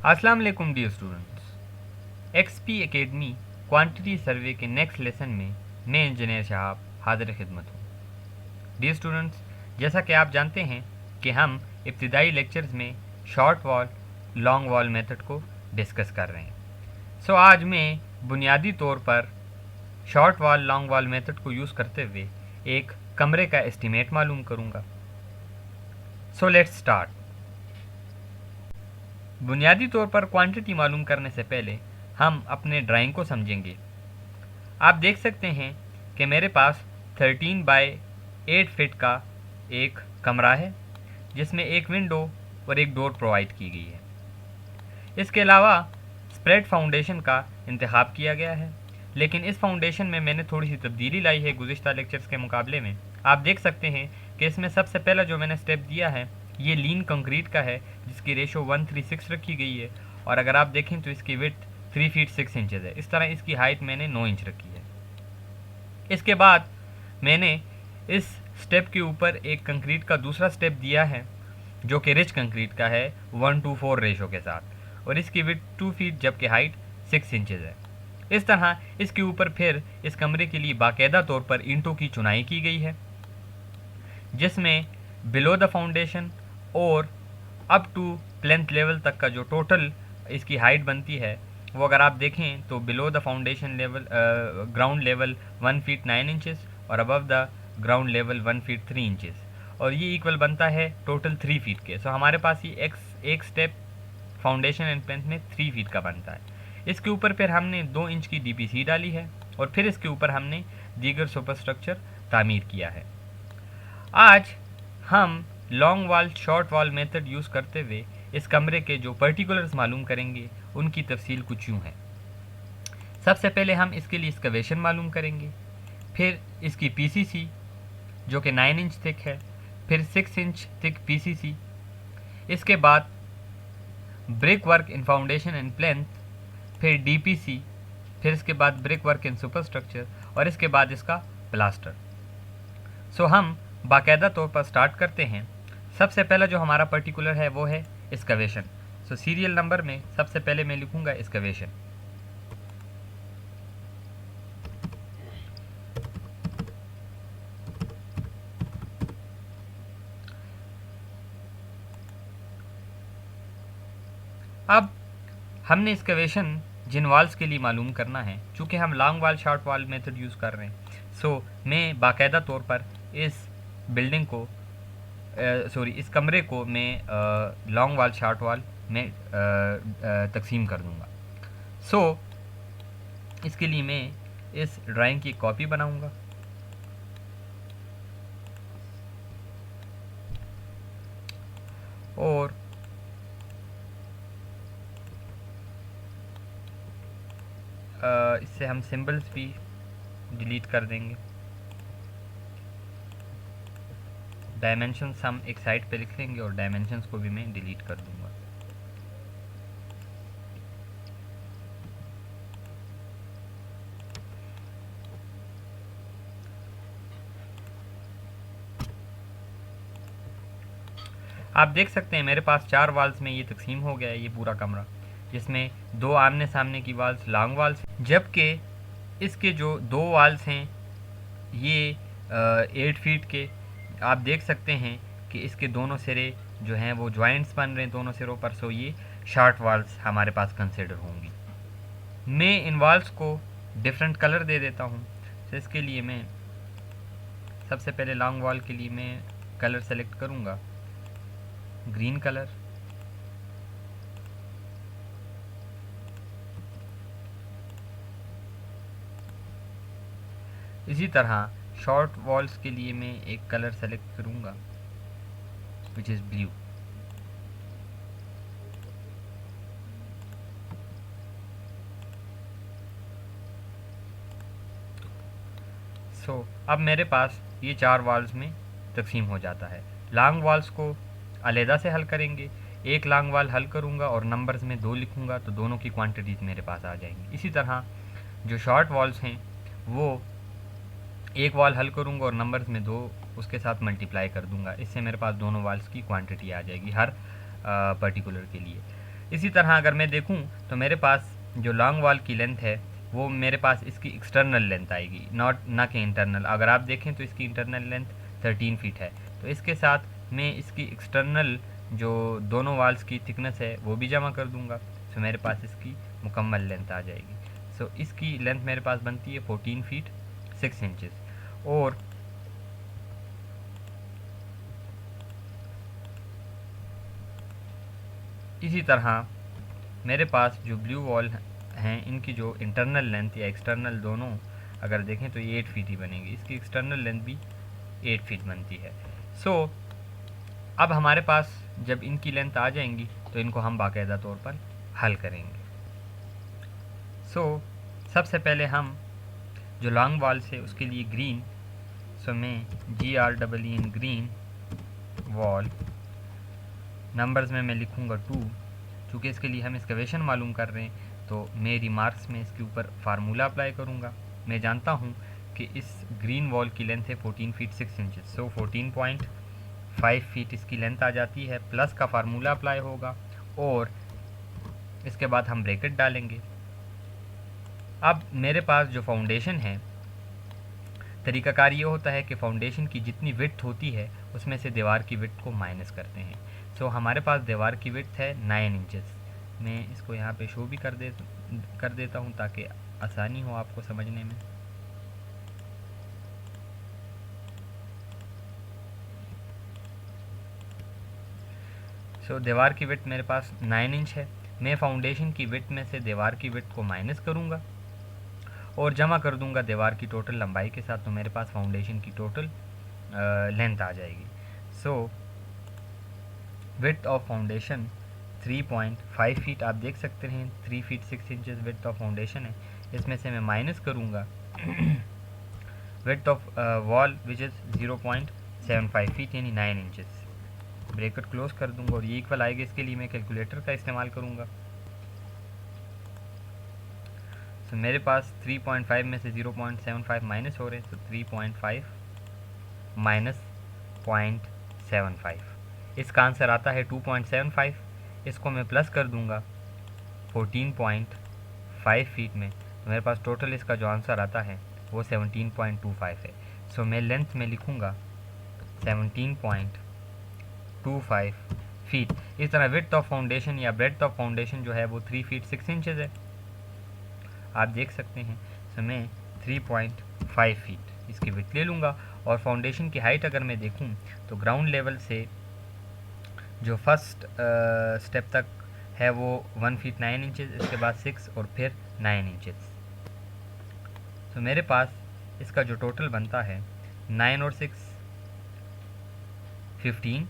अस्सलाम वालेकुम dear students. XP academy quantity survey के नेक्स्ट लेसन में मैं इंजीनियर शहाब हाजिर खिदमत हूँ। डियर स्टूडेंट्स, जैसा कि आप जानते हैं कि हम इब्तिदाई लेक्चर्स में short wall long wall method को डिस्कस कर रहे हैं। सो आज मैं बुनियादी तौर पर short wall long wall method को यूज़ करते हुए एक कमरे का एस्टीमेट मालूम करूँगा। So let's start. बुनियादी तौर पर क्वांटिटी मालूम करने से पहले हम अपने ड्राइंग को समझेंगे। आप देख सकते हैं कि मेरे पास 13 बाय 8 फीट का एक कमरा है जिसमें एक विंडो और एक डोर प्रोवाइड की गई है। इसके अलावा स्प्रेड फाउंडेशन का इंतखाब किया गया है, लेकिन इस फाउंडेशन में मैंने थोड़ी सी तब्दीली लाई है गुज़िश्ता लेक्चर्स के मुकाबले में। आप देख सकते हैं कि इसमें सबसे पहला जो मैंने स्टेप दिया है ये लीन कंक्रीट का है जिसकी रेशो 136 रखी गई है, और अगर आप देखें तो इसकी विड्थ 3 फीट 6 इंचज़ है। इस तरह इसकी हाइट मैंने 9 इंच रखी है। इसके बाद मैंने इस स्टेप के ऊपर एक कंक्रीट का दूसरा स्टेप दिया है जो कि रिच कंक्रीट का है 1:4 रेशो के साथ, और इसकी विड्थ 2 फीट जबकि हाइट 6 इंचज़ है। इस तरह इसके ऊपर फिर इस कमरे के लिए बाकायदा तौर पर ईंटों की चुनाई की गई है जिसमें बिलो द फाउंडेशन और अप टू प्लेंथ लेवल तक का जो टोटल इसकी हाइट बनती है वो अगर आप देखें तो below the foundation level ground level 1 feet 9 inches और above the ground level 1 feet 3 inches, और ये इक्वल बनता है टोटल 3 फीट के। सो हमारे पास ये एक स्टेप फाउंडेशन एंड प्लेंथ में 3 फीट का बनता है। इसके ऊपर फिर हमने 2 इंच की DPC डाली है और फिर इसके ऊपर हमने दीगर सुपर स्ट्रक्चर तामीर किया है। आज हम long wall short wall method use करते हुए इस कमरे के जो पर्टिकुलर्स मालूम करेंगे उनकी तफसील कुछ यूँ है। सबसे पहले हम इसके लिए एक्सकवेशन मालूम करेंगे, फिर इसकी PCC जो कि 9 इंच थिक है, फिर 6 इंच थिक PCC, इसके बाद brick work in foundation and plinth, फिर DPC, फिर इसके बाद brick work in super structure और इसके बाद इसका प्लास्टर। सो हम बाकायदा तौर पर स्टार्ट करते हैं। सबसे पहला जो हमारा पर्टिकुलर है वो है एक्सकवेशन। सो सीरियल नंबर में सबसे पहले मैं लिखूंगा एक्सकवेशन। अब हमने एक्सकवेशन जिन वाल्स के लिए मालूम करना है, चूँकि हम लॉन्ग वाल शॉर्ट वाल मेथड यूज़ कर रहे हैं, सो मैं बाकायदा तौर पर इस बिल्डिंग को इस कमरे को मैं लॉन्ग वाल शॉर्ट वाल में तकसीम कर दूंगा। सो इसके लिए मैं इस ड्राइंग की कॉपी बनाऊंगा और इससे हम सिंबल्स भी डिलीट कर देंगे। डायमेंशंस हम एक साइड पे लिख लेंगे और डायमेंशंस को भी मैं डिलीट कर दूंगा। आप देख सकते हैं मेरे पास 4 वाल्स में ये तकसीम हो गया है ये पूरा कमरा, जिसमें 2 आमने सामने की वाल्स लॉन्ग वाल्स, जबकि इसके जो 2 वाल्स हैं ये 8 फीट के। आप देख सकते हैं कि इसके दोनों सिरे जो हैं वो जॉइंट्स बन रहे हैं दोनों सिरों पर। सो ये शॉर्ट वाल्स हमारे पास कंसिडर होंगी। मैं इन वाल्स को डिफरेंट कलर दे देता हूँ। तो इसके लिए मैं सबसे पहले लॉन्ग वाल के लिए मैं कलर सेलेक्ट करूँगा ग्रीन कलर, इसी तरह शॉर्ट वॉल्स के लिए मैं एक कलर सेलेक्ट करूँगा विच इज़ ब्लू। सो अब मेरे पास ये 4 वॉल्स में तकसीम हो जाता है। लॉन्ग वॉल्स को अलहदा से हल करेंगे। एक लॉन्ग वाल हल करूँगा और नंबर्स में 2 लिखूँगा तो दोनों की क्वांटिटीज़ मेरे पास आ जाएंगी। इसी तरह जो शॉर्ट वॉल्स हैं वो एक वॉल हल करूँगा और नंबर्स में 2 उसके साथ मल्टीप्लाई कर दूँगा। इससे मेरे पास दोनों वॉल्स की क्वांटिटी आ जाएगी हर पर्टिकुलर के लिए। इसी तरह अगर मैं देखूं तो मेरे पास जो लॉन्ग वॉल की लेंथ है वो मेरे पास इसकी एक्सटर्नल लेंथ आएगी, ना कि इंटरनल। अगर आप देखें तो इसकी इंटरनल लेंथ 13 फीट है, तो इसके साथ मैं इसकी एक्सटर्नल जो दोनों वॉल्स की थिकनेस है वो भी जमा कर दूंगा। सो मेरे पास इसकी मुकम्मल लेंथ आ जाएगी। सो इसकी लेंथ मेरे पास बनती है 14 फीट 6 इंचेस। और इसी तरह मेरे पास जो ब्लू वॉल हैं इनकी जो इंटरनल लेंथ या एक्सटर्नल दोनों अगर देखें तो ये 8 फीट ही बनेगी, इसकी एक्सटर्नल लेंथ भी 8 फीट बनती है। सो अब हमारे पास जब इनकी लेंथ आ जाएंगी तो इनको हम बाकायदा तौर पर हल करेंगे। सो सबसे पहले हम जो लॉन्ग वॉल्स है उसके लिए ग्रीन, सो मैं GREE इन ग्रीन वॉल नंबर्स में मैं लिखूँगा 2। चूँकि इसके लिए हम एक्सकवेशन मालूम कर रहे हैं तो मैं रिमार्क्स में इसके ऊपर फार्मूला अप्लाई करूँगा। मैं जानता हूँ कि इस ग्रीन वॉल की लेंथ है 14 फीट 6 इंचेस, सो 14.5 फीट इसकी लेंथ आ जाती है, प्लस का फार्मूला अप्लाई होगा और इसके बाद हम ब्रैकेट डालेंगे। अब मेरे पास जो फाउंडेशन है, तरीकाकार ये होता है कि फाउंडेशन की जितनी विड्थ होती है उसमें से दीवार की विड्थ को माइनस करते हैं। सो हमारे पास दीवार की विड्थ है 9 इंचेस। मैं इसको यहाँ पे शो भी कर देता हूँ ताकि आसानी हो आपको समझने में। सो दीवार की विड्थ मेरे पास 9 इंच है। मैं फाउंडेशन की विड्थ में से दीवार की विड्थ को माइनस करूँगा और जमा कर दूंगा दीवार की टोटल लंबाई के साथ, तो मेरे पास फाउंडेशन की टोटल लेंथ आ जाएगी। सो विड्थ ऑफ फाउंडेशन 3.5 फीट, आप देख सकते हैं 3 feet 6 inches width of foundation है। इसमें से मैं माइनस करूँगा width of wall which is 0.75 feet यानी 9 इंचेस। ब्रैकेट क्लोज कर दूंगा और ये इक्वल आएगा। इसके लिए मैं कैलकुलेटर का इस्तेमाल करूँगा। तो मेरे पास 3.5 में से 0.75 माइनस हो रहे हैं, तो 3.5 माइनस 0.75, इसका आंसर आता है 2.75। इसको मैं प्लस कर दूंगा 14.5 फीट में, तो मेरे पास टोटल इसका जो आंसर आता है वो 17.25 है। सो मैं लेंथ में लिखूँगा 17.25 फीट। इस तरह विड्थ ऑफ फाउंडेशन या ब्रेड्थ ऑफ फाउंडेशन जो है वो 3 फीट 6 इंचेस है, आप देख सकते हैं। सो मैं 3.5 फीट इसकी विड्थ ले लूँगा। और फाउंडेशन की हाइट अगर मैं देखूँ तो ग्राउंड लेवल से जो फर्स्ट स्टेप तक है वो 1 फीट 9 इंचेस, इसके बाद 6 और फिर 9 इंचेस। तो मेरे पास इसका जो टोटल बनता है 9 और 6 15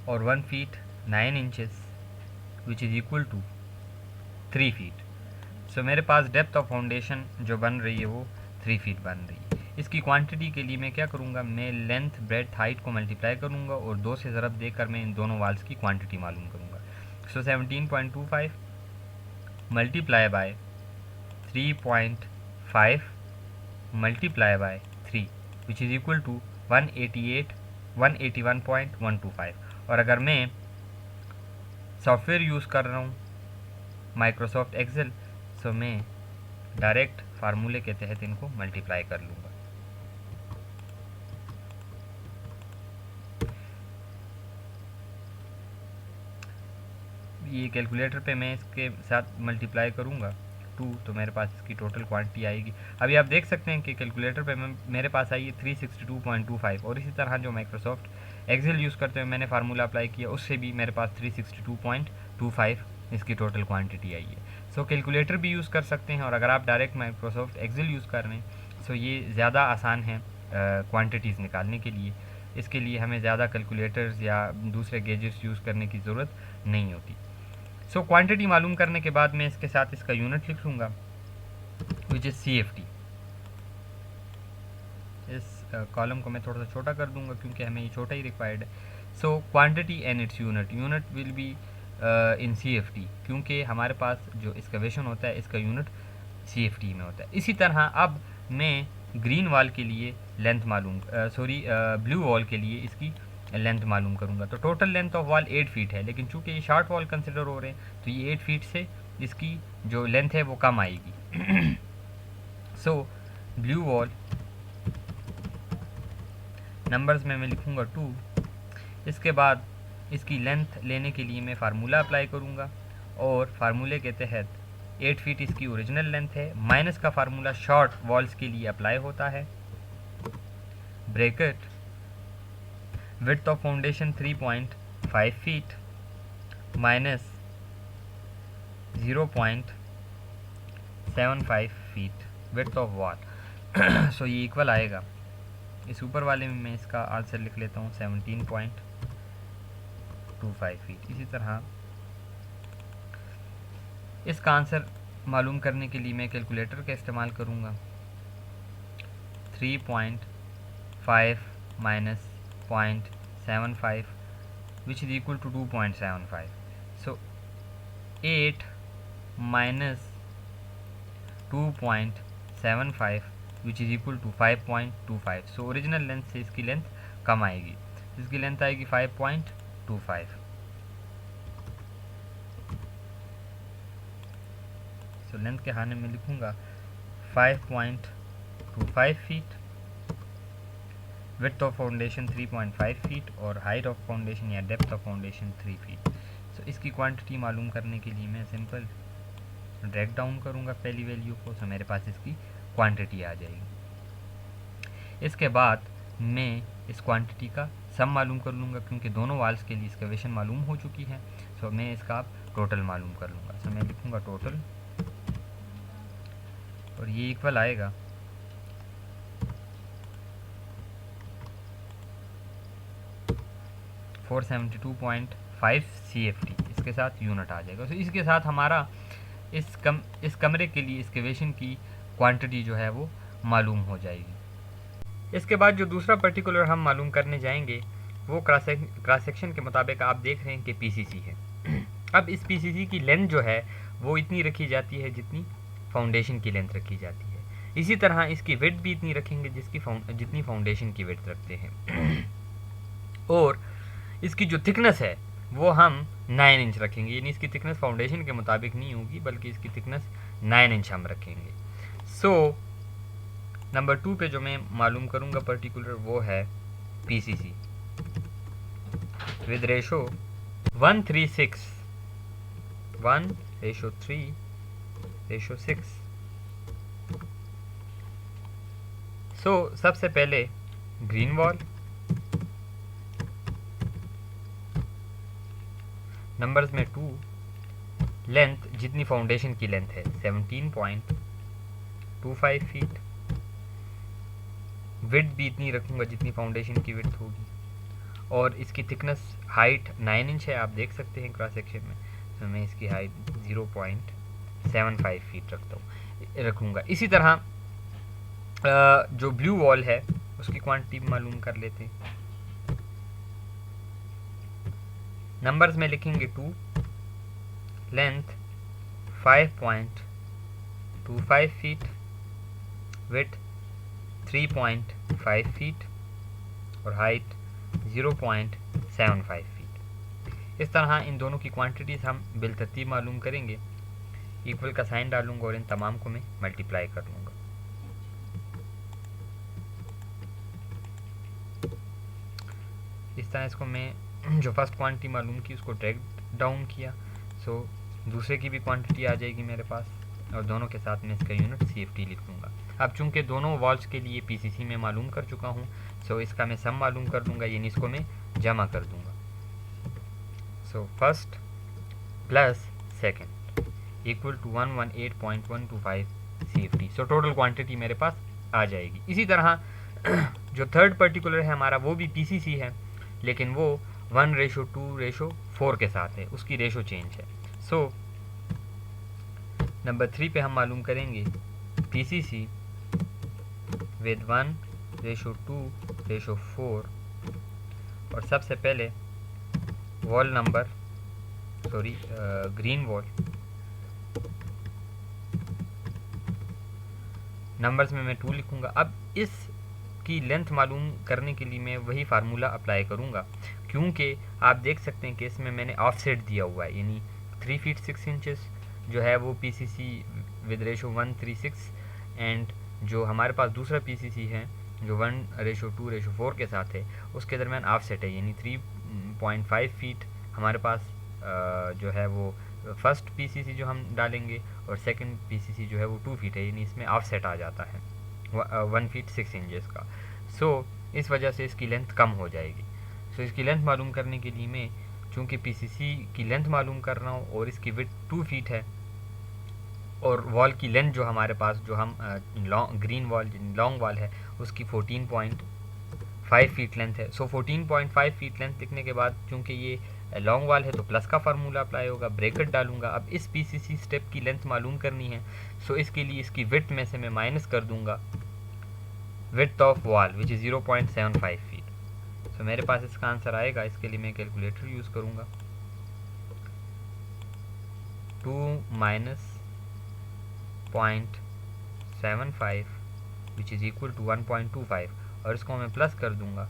और 1 feet 9 inches which is equal to 3 feet. So मेरे पास डेप्थ ऑफ फाउंडेशन जो बन रही है वो 3 फीट बन रही है। इसकी क्वांटिटी के लिए मैं क्या करूँगा, मैं लेंथ ब्रेड्थ हाइट को मल्टीप्लाई करूँगा और 2 से ज़रब देकर मैं इन दोनों वाल्स की क्वांटिटी मालूम करूँगा। So 17.25 multiply by 3.5 multiply by 3 which is equal to 181.125। और अगर मैं सॉफ्टवेयर यूज़ कर रहा हूँ माइक्रोसॉफ्ट एक्सेल, सो मैं डायरेक्ट फार्मूले के तहत इनको मल्टीप्लाई कर लूँगा। ये कैलकुलेटर पे मैं इसके साथ मल्टीप्लाई करूँगा 2, तो मेरे पास इसकी टोटल क्वांटिटी आएगी। अभी आप देख सकते हैं कि कैलकुलेटर पे मेरे पास आई है 362.25 और इसी तरह जो माइक्रोसॉफ्ट एक्सेल यूज़ करते हुए मैंने फार्मूला अप्लाई किया उससे भी मेरे पास 362.25 इसकी टोटल क्वांटिटी आई है। सो कैलकुलेटर भी यूज़ कर सकते हैं और अगर आप डायरेक्ट माइक्रोसॉफ्ट एक्सेल यूज़ कर रहे हैं सो ये ज़्यादा आसान है क्वांटिटीज़ निकालने के लिए। इसके लिए हमें ज़्यादा कैलकुलेटर्स या दूसरे गैजेट्स यूज़ करने की ज़रूरत नहीं होती। सो क्वांटिटी मालूम करने के बाद मैं इसके साथ इसका यूनिट लिख लूँगा विच इज़ CFT। इस कॉलम को मैं थोड़ा सा छोटा कर दूँगा क्योंकि हमें ये छोटा ही रिक्वायर्ड है। So quantity and its unit will be in CFT, क्योंकि हमारे पास जो एक्सकवेशन होता है इसका यूनिट CFT में होता है। इसी तरह अब मैं ग्रीन वॉल के लिए लेंथ मालूम ब्लू वॉल के लिए इसकी लेंथ मालूम करूँगा। तो total length of wall 8 feet है, लेकिन चूंकि ये शॉर्ट वॉल कंसिडर हो रहे हैं तो ये 8 फीट से इसकी जो लेंथ है वो कम आएगी। सो ब्लू वॉल नंबर्स में मैं लिखूँगा 2। इसके बाद इसकी लेंथ लेने के लिए मैं फार्मूला अप्लाई करूँगा और फार्मूले के तहत 8 फीट इसकी ओरिजिनल लेंथ है, माइनस का फार्मूला शॉर्ट वॉल्स के लिए अप्लाई होता है, bracket width of foundation 3.5 feet minus 0.75 feet width of wall. So ये इक्वल आएगा, इस ऊपर वाले में मैं इसका आंसर लिख लेता हूँ 17.25 फीट। इसी तरह इसका आंसर मालूम करने के लिए मैं कैलकुलेटर का इस्तेमाल करूँगा। 3.5 minus 0.75 which is equal to 2.75। So 8 minus 2.75 which is equal to 5.25। So original length से इसकी लेंथ कम आएगी, इसकी लेंथ आएगी 5.25। तो लेंथ के खाने में लिखूँगा 5.25 feet, width of foundation 3.5 feet और हाइट ऑफ फाउंडेशन या डेप्थ ऑफ फाउंडेशन 3 फीट। सो इसकी क्वांटिटी मालूम करने के लिए मैं सिंपल ड्रैग डाउन करूँगा पहली वैल्यू को, तो मेरे पास इसकी क्वांटिटी आ जाएगी। इसके बाद मैं इस क्वांटिटी का सम मालूम कर लूँगा, क्योंकि दोनों वाल्स के लिए एक्सकवेशन मालूम हो चुकी है। सो मैं इसका अब टोटल मालूम कर लूँगा। सो मैं लिखूँगा टोटल और ये इक्वल आएगा 472.5 CFT। इसके साथ यूनिट आ जाएगा। तो इसके साथ हमारा इस कमरे के लिए एक्सकवेशन की क्वांटिटी जो है वो मालूम हो जाएगी। इसके बाद जो दूसरा पर्टिकुलर हम मालूम करने जाएंगे वो क्रॉस सेक्शन के मुताबिक आप देख रहे हैं कि PCC है। अब इस PCC की लेंथ जो है वो इतनी रखी जाती है जितनी फाउंडेशन की लेंथ रखी जाती है। इसी तरह इसकी विड्थ भी इतनी रखेंगे जितनी फाउंडेशन की विड्थ रखते हैं। और इसकी जो थिकनेस है वो हम 9 इंच रखेंगे, यानी इसकी थिकनेस फाउंडेशन के मुताबिक नहीं होगी बल्कि इसकी थिकनेस 9 इंच हम रखेंगे। सो नंबर 2 पे जो मैं मालूम करूँगा पर्टिकुलर वो है PCC विद रेशो 1:3:6 1:3:6। सो सबसे पहले ग्रीन वॉल नंबर्स में 2, लेंथ जितनी फाउंडेशन की लेंथ है 17.25 फीट, विड्थ भी इतनी रखूँगा जितनी फाउंडेशन की विड्थ होगी और इसकी थिकनेस हाइट 9 इंच है, आप देख सकते हैं क्रॉस सेक्शन में। तो मैं इसकी हाइट 0.75 फीट रखूँगा। इसी तरह जो ब्लू वॉल है उसकी क्वांटिटी मालूम कर लेते हैं। नंबर्स में लिखेंगे 2, लेंथ 5.25 फीट, विड्थ 3.5 फीट और हाइट 0.75 फीट। इस तरह इन दोनों की क्वांटिटीज़ हम बिलतरतीब मालूम करेंगे। इक्वल का साइन डालूंगा और इन तमाम को मैं मल्टीप्लाई कर लूँगा। इस तरह इसको मैं जो फर्स्ट क्वांटिटी मालूम की उसको ड्रैग डाउन किया। सो दूसरे की भी क्वांटिटी आ जाएगी मेरे पास और दोनों के साथ मैं इसका यूनिट CFT लिख लूँगा। अब चूंकि दोनों वॉल्स के लिए PCC में मालूम कर चुका हूँ, सो इसका मैं सम मालूम कर दूँगा, यानी इसको मैं जमा कर दूँगा। So first plus second equal to 118.125 CFT। So total quantity मेरे पास आ जाएगी। इसी तरह जो थर्ड पर्टिकुलर है हमारा वो भी PCC है, लेकिन वो 1:2:4 के साथ है, उसकी रेशो चेंज है। सो नंबर 3 पे हम मालूम करेंगे PCC विद 1:2:4 और सबसे पहले wall number green whole numbers में मैं 2 लिखूंगा। अब इस इसकी लेंथ मालूम करने के लिए मैं वही फार्मूला अप्लाई करूँगा, क्योंकि आप देख सकते हैं कि इसमें मैंने ऑफसेट दिया हुआ है, यानी 3 फीट 6 इंचेस जो है वो PCC विद रेशो 1:36 एंड जो हमारे पास दूसरा PCC है जो 1:2:4 के साथ है उसके दरमियान ऑफसेट है, यानी 3.5 फीट हमारे पास जो है वो फर्स्ट PCC जो हम डालेंगे और सेकंड PCC जो है वो 2 फीट है, यानी इसमें ऑफसेट आ जाता है 1 फीट 6 इंचेस का। सो इस वजह से इसकी लेंथ कम हो जाएगी। सो इसकी लेंथ मालूम करने के लिए मैं चूँकि PCC की लेंथ मालूम कर रहा हूँ और इसकी विड्थ 2 फीट है और वॉल की लेंथ जो हमारे पास जो हम ग्रीन वॉल लॉन्ग वॉल है उसकी 14.5 फीट लेंथ है। सो 14.5 फीट लेंथ लिखने के बाद चूँकि ये लॉन्ग वाल है तो प्लस का फार्मूला अप्लाई होगा, ब्रैकेट डालूंगा। अब इस PCC स्टेप की लेंथ मालूम करनी है, सो इसके लिए इसकी विड्थ में से मैं माइनस कर दूंगा width of wall which is 0.75 feet. So मेरे पास इसका आंसर आएगा। इसके लिए मैं कैलकुलेटर यूज़ करूँगा। 2 minus 0.75 which is equal to 1.25 और इसको मैं प्लस कर दूंगा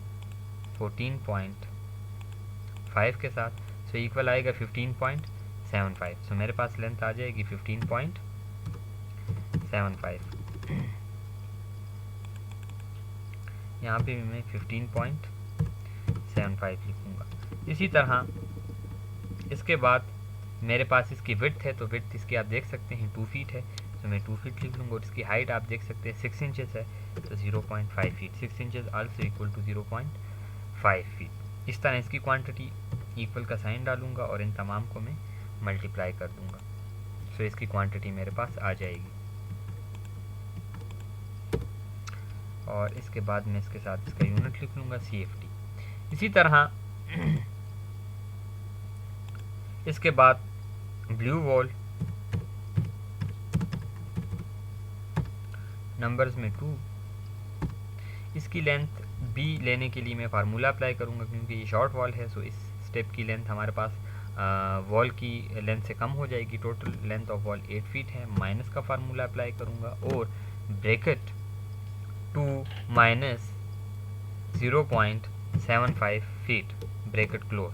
14.5 के साथ, सो इक्वल आएगा 15.75। सो मेरे पास लेंथ आ जाएगी 15.75। यहाँ पे भी मैं 15.75 लिखूँगा। इसी तरह इसके बाद मेरे पास इसकी विड्थ है, तो विड्थ इसकी आप देख सकते हैं 2 फीट है, तो मैं 2 फीट लिख लूँगा। और इसकी हाइट आप देख सकते हैं 6 इंचेस है, तो 0.5 feet. 6 inches also equal to 0.5 feet. इस तरह इसकी क्वांटिटी इक्वल का साइन डालूंगा और इन तमाम को मैं मल्टीप्लाई कर दूंगा। सो इसकी क्वांटिटी मेरे पास आ जाएगी। और इसके बाद मैं इसके साथ इसका यूनिट लिख लूँगा CFT। इसी तरह इसके बाद ब्लू वॉल नंबर्स में 2, इसकी लेंथ B लेने के लिए मैं फार्मूला अप्लाई करूँगा, क्योंकि ये शॉर्ट वॉल है। सो इस स्टेप की लेंथ हमारे पास वॉल की लेंथ से कम हो जाएगी। Total length of wall 8 feet है, माइनस का फार्मूला अप्लाई करूँगा और bracket 2 minus 0.75 feet bracket close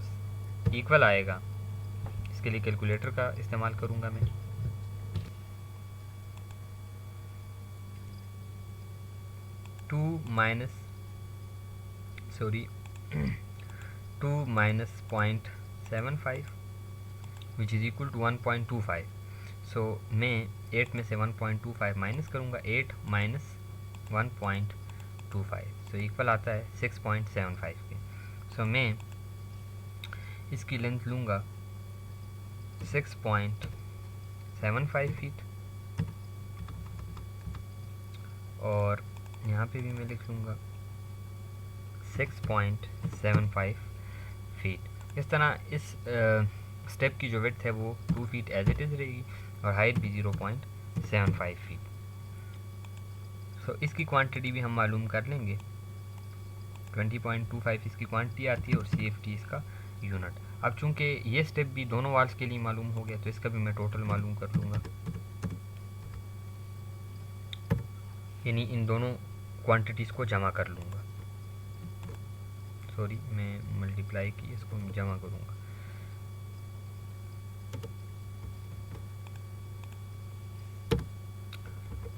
equal आएगा। इसके लिए कैलकुलेटर का इस्तेमाल करूँगा मैं। Two minus 0.75 which is equal to 1.25। So मैं 8 में से 1.25 माइनस करूँगा, 8 माइनस 1.25, सो इक्वल आता है 6.75 के। सो मैं इसकी लेंथ लूँगा 6.75 फीट और यहाँ पे भी मैं लिख लूँगा 6.75 फीट। इस तरह इस स्टेप की जो विड्थ है वो 2 फीट एज इट इज़ रहेगी और हाइट भी 0.75 फीट। सो इसकी क्वांटिटी भी हम मालूम कर लेंगे। 20.25 इसकी क्वांटिटी आती है और CFT इसका यूनिट। अब चूंकि ये स्टेप भी दोनों वाल्स के लिए मालूम हो गया, तो इसका भी मैं टोटल मालूम कर लूँगा, यानी इन दोनों क्वांटिटीज़ को जमा कर लूँगा। सॉरी, मैं मल्टीप्लाई की इसको जमा करूँगा।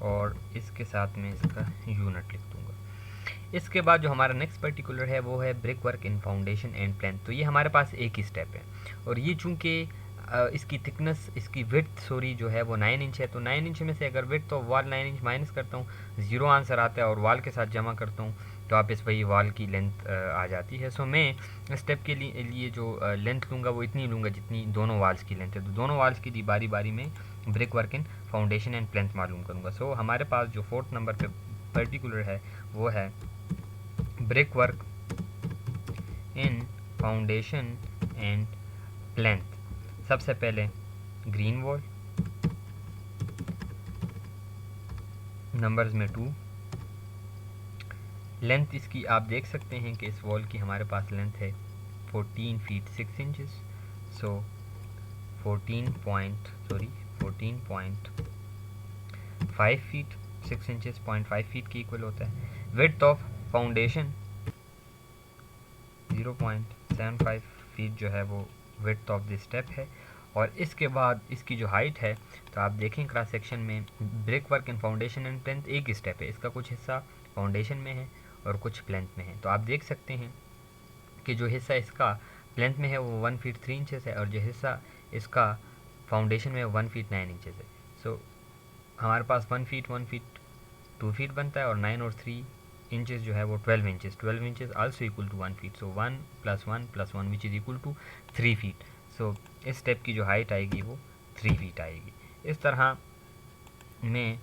और इसके साथ में इसका यूनिट लिख दूँगा। इसके बाद जो हमारा नेक्स्ट पर्टिकुलर है वो है brick work in foundation and plinth. तो ये हमारे पास एक ही स्टेप है और ये चूँकि इसकी थिकनेस, इसकी विड्थ जो है वो 9 इंच है, तो 9 इंच में से अगर width of wall 9 inch minus करता हूँ 0 आंसर आता है और वॉल के साथ जमा करता हूँ तो आप इस वही वॉल की लेंथ आ जाती है। सो मैं स्टेप के लिए जो लेंथ लूँगा वो इतनी लूँगा जितनी दोनों वॉल्स की लेंथ है। तो दोनों वॉल्स की लिए बारी बारी में brick work in foundation and plinth मालूम करूँगा। सो हमारे पास जो 4th नंबर पे पर्टिकुलर है वो है brick work in foundation and plinth. सबसे पहले ग्रीन वॉल नंबर्स में 2, लेंथ इसकी आप देख सकते हैं कि इस वॉल की हमारे पास लेंथ है 14 फीट 6 इंचेस। सो 14.5 फीट 6 इंचेस 0.5 फीट के इक्वल होता है। विड्थ ऑफ फाउंडेशन 0.75 फीट जो है वो विड्थ ऑफ द स्टेप है। और इसके बाद इसकी जो हाइट है, तो आप देखें क्रॉस सेक्शन में brick work and foundation and plinth एक ही स्टेप है, इसका कुछ हिस्सा फाउंडेशन में है और कुछ प्लेंथ में है। तो आप देख सकते हैं कि जो हिस्सा इसका प्लेंथ में है वो 1 फीट 3 इंचेस है और जो हिस्सा इसका फाउंडेशन में 1 फीट 9 इंचेस है। सो हमारे पास 1 फीट 2 फीट बनता है और 9 और 3 इंचेस जो है वो 12 inches. 12 inches also equal to 1 feet. So 1 + 1 + 1 which is equal to 3 feet. So इस स्टेप की जो हाइट आएगी वो 3 फीट आएगी। इस तरह मैं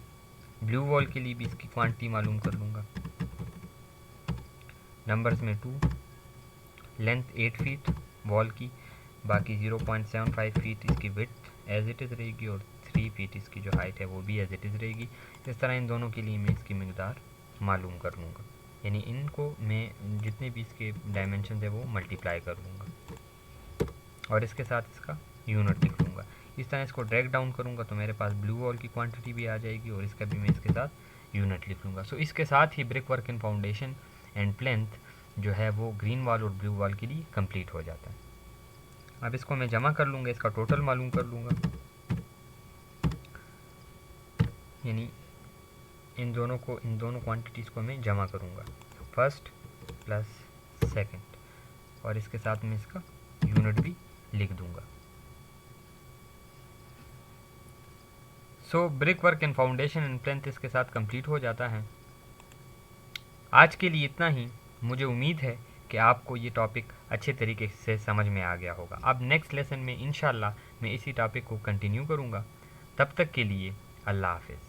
ब्लू वॉल के लिए भी इसकी क्वांटिटी मालूम कर लूँगा। नंबर्स में 2, लेंथ 8 फीट वॉल की, बाकी 0.75 फीट इसकी विड्थ एज इट इज़ रहेगी और 3 फीट इसकी जो हाइट है वो भी एज इट इज़ रहेगी। इस तरह इन दोनों के लिए मैं इसकी मिकदार मालूम कर लूँगा, यानी इनको मैं जितने भी इसके डायमेंशन है वो मल्टीप्लाई कर लूँगा और इसके साथ इसका यूनिट लिख लूँगा। इस तरह इसको ड्रैग डाउन करूँगा तो मेरे पास ब्लू वॉल की क्वांटिटी भी आ जाएगी और इसका भी मैं इसके साथ यूनिट लिख लूँगा। सो इसके साथ ही brick work and foundation and plinth जो है वो ग्रीन वॉल और ब्लू वॉल के लिए कंप्लीट हो जाता है। अब इसको मैं जमा कर लूँगा, इसका टोटल मालूम कर लूँगा, यानी इन दोनों क्वांटिटीज़ को मैं जमा करूँगा, फर्स्ट + सेकंड, और इसके साथ में इसका यूनिट भी लिख दूँगा। So brick work and foundation and plinth इसके साथ कंप्लीट हो जाता है। आज के लिए इतना ही। मुझे उम्मीद है कि आपको ये टॉपिक अच्छे तरीके से समझ में आ गया होगा। अब नेक्स्ट लेसन में इंशाल्लाह मैं इसी टॉपिक को कंटिन्यू करूँगा। तब तक के लिए अल्लाह हाफ़िज़।